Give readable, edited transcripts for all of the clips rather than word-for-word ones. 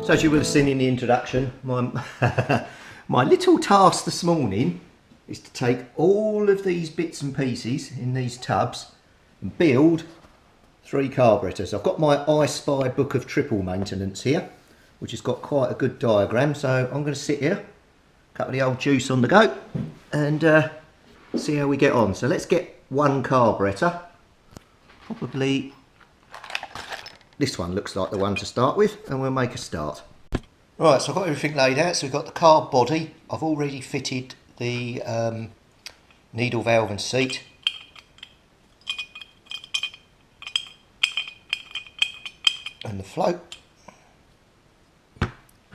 So as you will have seen in the introduction, my little task this morning is to take all of these bits and pieces in these tubs and build 3 carburetors. I've got my I Spy book of triple maintenance here, which has got quite a good diagram. So I'm going to sit here, a couple of the old juice on the go, and see how we get on. So let's get 1 carburetor. Probably this one looks like the one to start with, and we'll make a start. Right, so I've got everything laid out. So we've got the carb body. I've already fitted the needle valve and seat. And the float,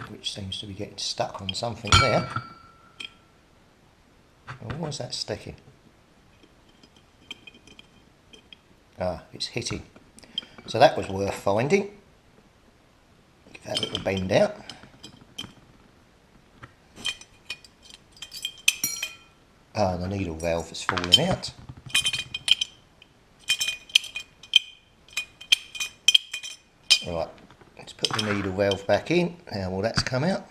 which seems to be getting stuck on something there. Oh, why is that sticking? Ah, it's hitting. So that was worth finding. Give that a little bend out. Ah, the needle valve is falling out. Right, let's put the needle valve back in. Now all that's come out.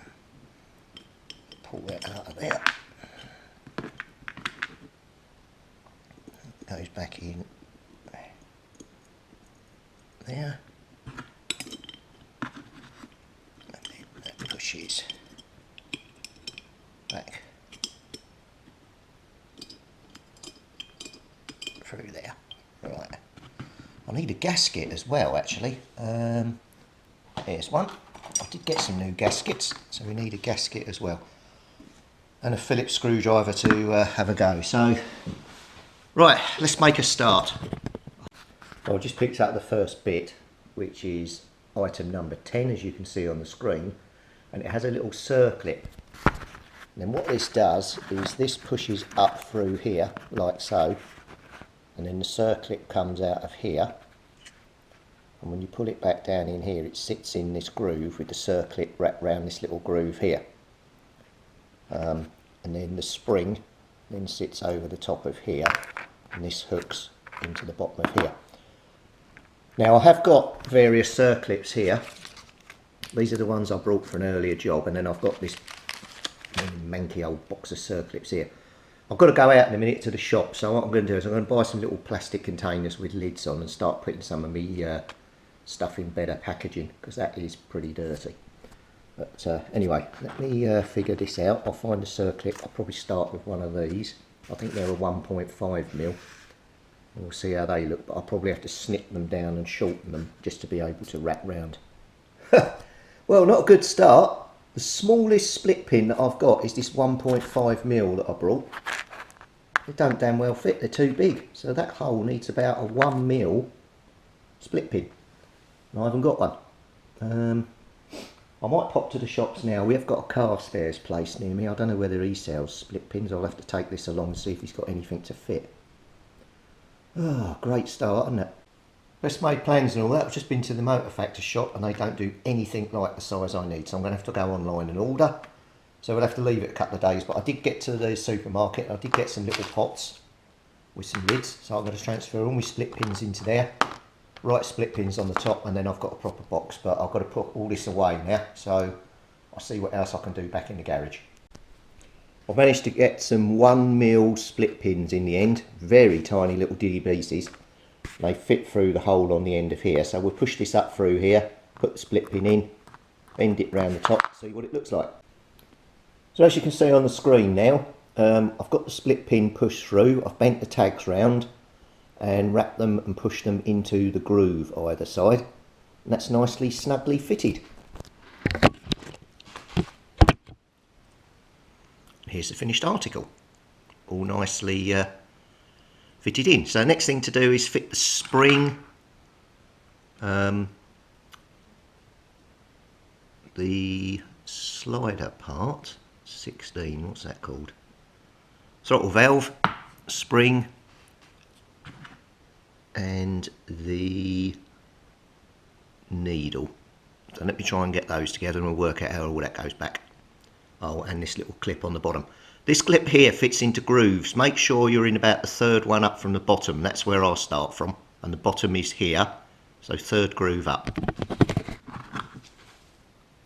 Pull that out of there. Goes back in there. And then that pushes back through there. Right. I need a gasket as well, actually. Here's one. I did get some new gaskets, so we need a gasket as well. And a Phillips screwdriver to have a go. So, right, let's make a start. I just picked up the first bit, which is item number 10, as you can see on the screen. And it has a little circlip. And then what this does is this pushes up through here, like so. And then the circlip comes out of here, and when you pull it back down in here, it sits in this groove with the circlip wrapped around this little groove here, and then the spring then sits over the top of here, and this hooks into the bottom of here. Now I have got various circlips here. These are the ones I brought for an earlier job, and then I've got this manky old box of circlips here. I've got to go out in a minute to the shop, so what I'm going to do is I'm going to buy some little plastic containers with lids on and start putting some of my stuff in better packaging, because that is pretty dirty. But anyway, let me figure this out. I'll find a circlip. I'll probably start with one of these. I think they're a 1.5mm. We'll see how they look, but I'll probably have to snip them down and shorten them just to be able to wrap round. Well, not a good start. The smallest split pin that I've got is this 1.5mm that I brought. They don't damn well fit, they're too big. So that hole needs about a 1mm split pin. And I haven't got one. I might pop to the shops now. We have got a car stairs place near me. I don't know whether he sells split pins. I'll have to take this along and see if he's got anything to fit. Oh, great start, isn't it? Best made plans and all that. I've just been to the motor factor shop and they don't do anything like the size I need. So I'm going to have to go online and order. So we'll have to leave it a couple of days. But I did get to the supermarket. I did get some little pots with some lids. So I'm going to transfer all my split pins into there. Right split pins on the top, and then I've got a proper box. But I've got to put all this away now. So I'll see what else I can do back in the garage. I've managed to get some 1mm split pins in the end. Very tiny little diddy pieces. They fit through the hole on the end of here, so we'll push this up through here, put the split pin in, bend it round the top, see what it looks like. So as you can see on the screen now, I've got the split pin pushed through. I've bent the tags round and wrapped them and pushed them into the groove either side, and that's nicely snugly fitted. Here's the finished article, all nicely fitted in. So the next thing to do is fit the spring, the slider part, 16, what's that called? Throttle valve, spring, and the needle. So let me try and get those together and we'll work out how all that goes back. Oh, and this little clip on the bottom. This clip here fits into grooves. Make sure you're in about the third one up from the bottom. That's where I'll start from. And the bottom is here. So third groove up.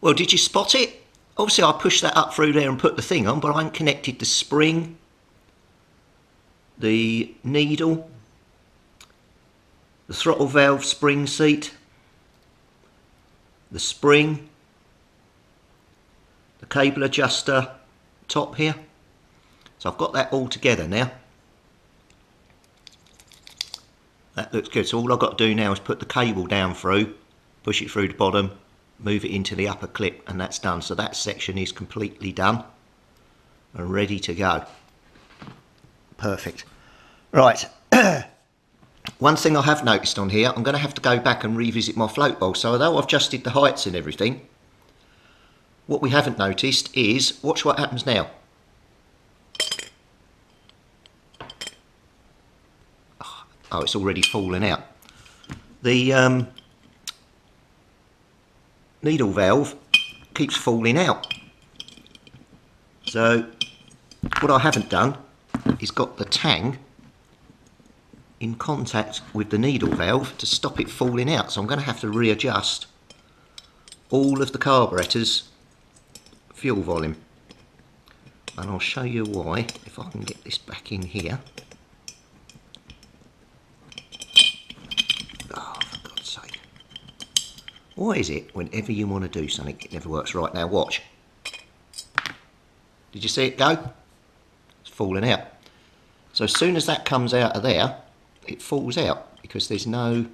Well, did you spot it? Obviously I pushed that up through there and put the thing on, but I haven't connected the spring, the needle, the throttle valve spring seat, the spring, the cable adjuster top here. So I've got that all together now. That looks good. So all I've got to do now is put the cable down through, push it through the bottom, move it into the upper clip, and that's done. So that section is completely done and ready to go. Perfect. Right. One thing I have noticed on here, I'm going to have to go back and revisit my float bowl. So although I've adjusted the heights and everything, what we haven't noticed is, watch what happens now. Oh, it's already fallen out. The needle valve keeps falling out. So what I haven't done is got the tang in contact with the needle valve to stop it falling out. So I'm going to have to readjust all of the carburetor's fuel volume. And I'll show you why if I can get this back in here. Oh, for God's sake. Why is it whenever you want to do something it never works? Right, now watch. Did you see it go? It's falling out. So as soon as that comes out of there, it falls out because there's no...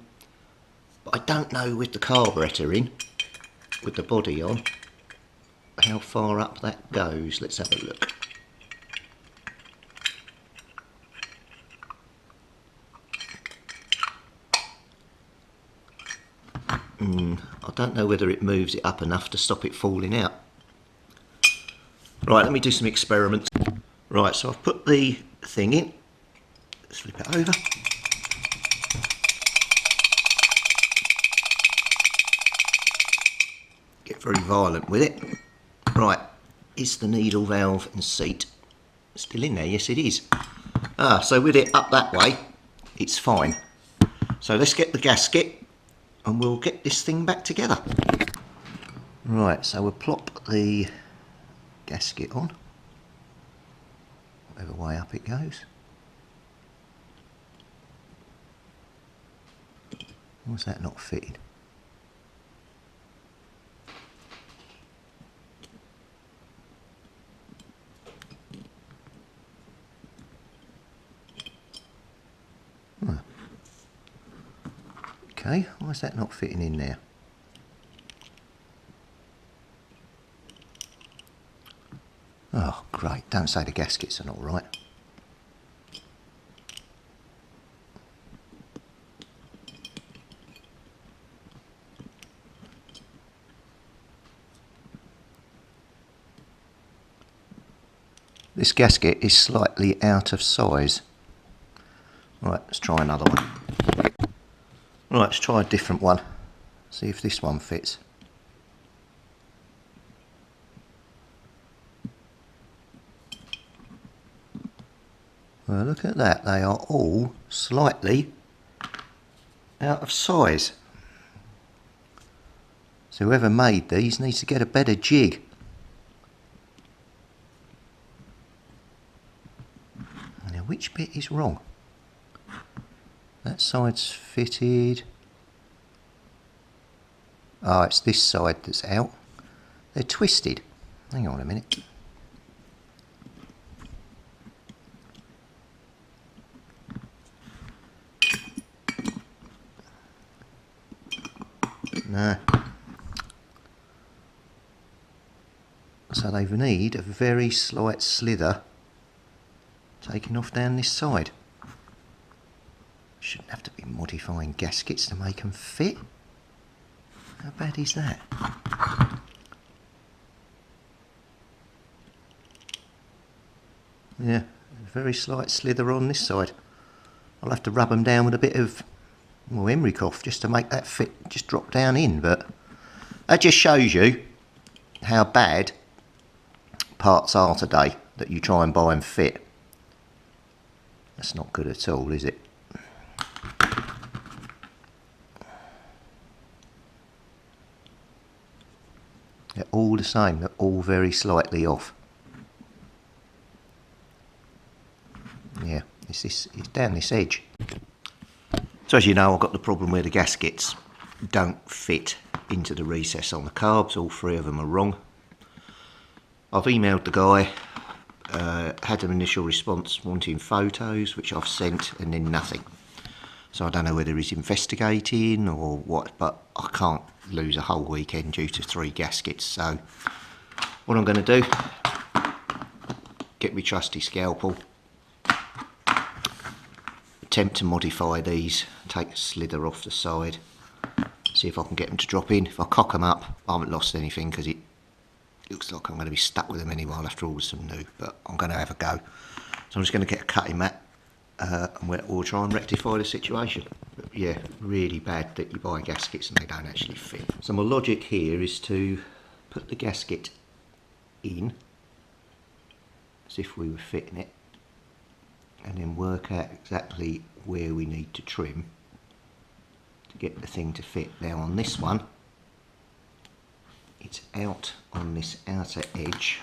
But I don't know with the carburetor in, with the body on, how far up that goes. Let's have a look. I don't know whether it moves it up enough to stop it falling out. Right, let me do some experiments. Right, so I've put the thing in. Let's flip it over. Get very violent with it. Right, is the needle valve and seat still in there? Yes, it is. So with it up that way, it's fine. So let's get the gasket and we'll get this thing back together. Right, so we'll plop the gasket on, whatever way up it goes. Why's that not fitting? Okay, why is that not fitting in there? Oh, great. Don't say the gaskets are not right. This gasket is slightly out of size. Right, let's try another one. Right, let's try a different one. See if this one fits. Well, look at that. They are all slightly out of size. So whoever made these needs to get a better jig. Now, which bit is wrong? That side's fitted. Oh, it's this side that's out. They're twisted. Hang on a minute. No. So they need a very slight slither taking off down this side. Shouldn't have to be modifying gaskets to make them fit. How bad is that? Yeah, a very slight slither on this side. I'll have to rub them down with a bit of, well, emery cloth just to make that fit, just drop down in. But that just shows you how bad parts are today that you try and buy and fit. That's not good at all, is it? They're all the same, they're all very slightly off. Yeah, it's down this edge. So as you know, I've got the problem where the gaskets don't fit into the recess on the carbs. All three of them are wrong. I've emailed the guy, had an initial response wanting photos, which I've sent, and then nothing. So I don't know whether he's investigating or what, but I can't lose a whole weekend due to 3 gaskets. So what I'm going to do, get my trusty scalpel, attempt to modify these, take a slither off the side, see if I can get them to drop in. If I cock them up, I haven't lost anything because it looks like I'm going to be stuck with them anyway. I'll have to order some new, but I'm going to have a go. So I'm just going to get a cutting mat and we'll try and rectify the situation. But yeah, really bad that you buy gaskets and they don't actually fit. So my logic here is to put the gasket in as if we were fitting it, and then work out exactly where we need to trim to get the thing to fit. Now on this one, it's out on this outer edge,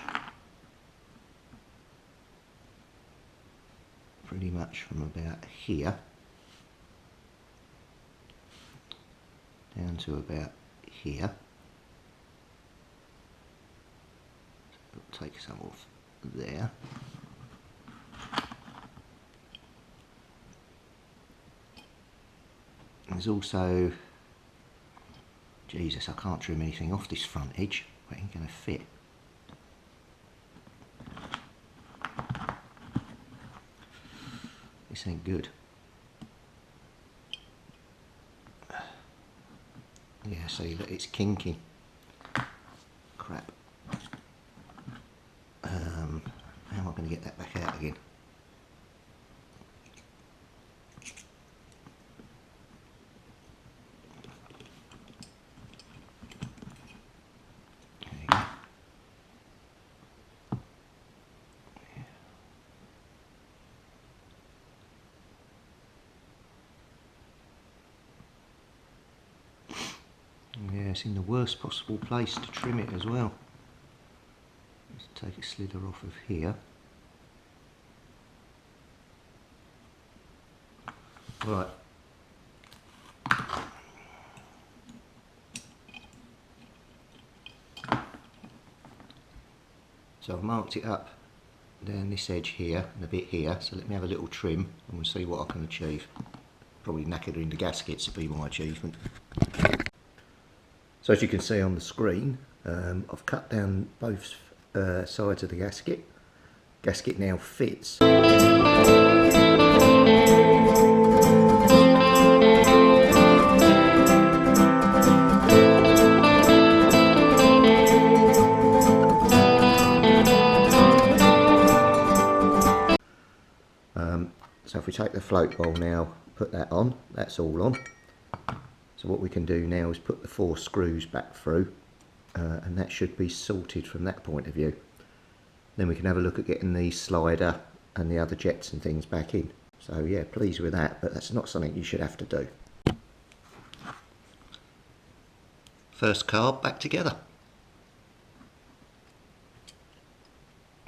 pretty much from about here down to about here. So we'll take some off there. There's also, Jesus, I can't trim anything off this front edge. It ain't going to fit. This ain't good. Yeah, see that it's kinking. Crap. How am I going to get that back out again? Yeah, it's in the worst possible place to trim it as well. Let's take a slither off of here. Right. So I've marked it up down this edge here and a bit here, so let me have a little trim and we'll see what I can achieve. Probably knackering the gaskets will be my achievement. So as you can see on the screen, I've cut down both sides of the gasket. Gasket now fits. So if we take the float bowl now, put that on, that's all on. So what we can do now is put the 4 screws back through and that should be sorted from that point of view. Then we can have a look at getting the slider and the other jets and things back in. So yeah, pleased with that, but that's not something you should have to do. First carb back together.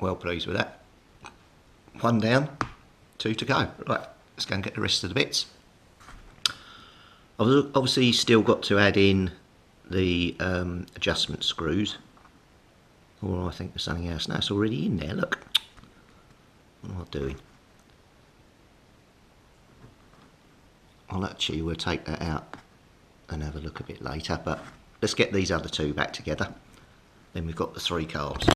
Well pleased with that. 1 down, 2 to go. Right, let's go and get the rest of the bits. I've obviously still got to add in the adjustment screws, or I think there's something else. No, it's already in there, look. What am I doing? I'll actually, we'll take that out and have a look a bit later, but let's get these other 2 back together. Then we've got the 3 carbs.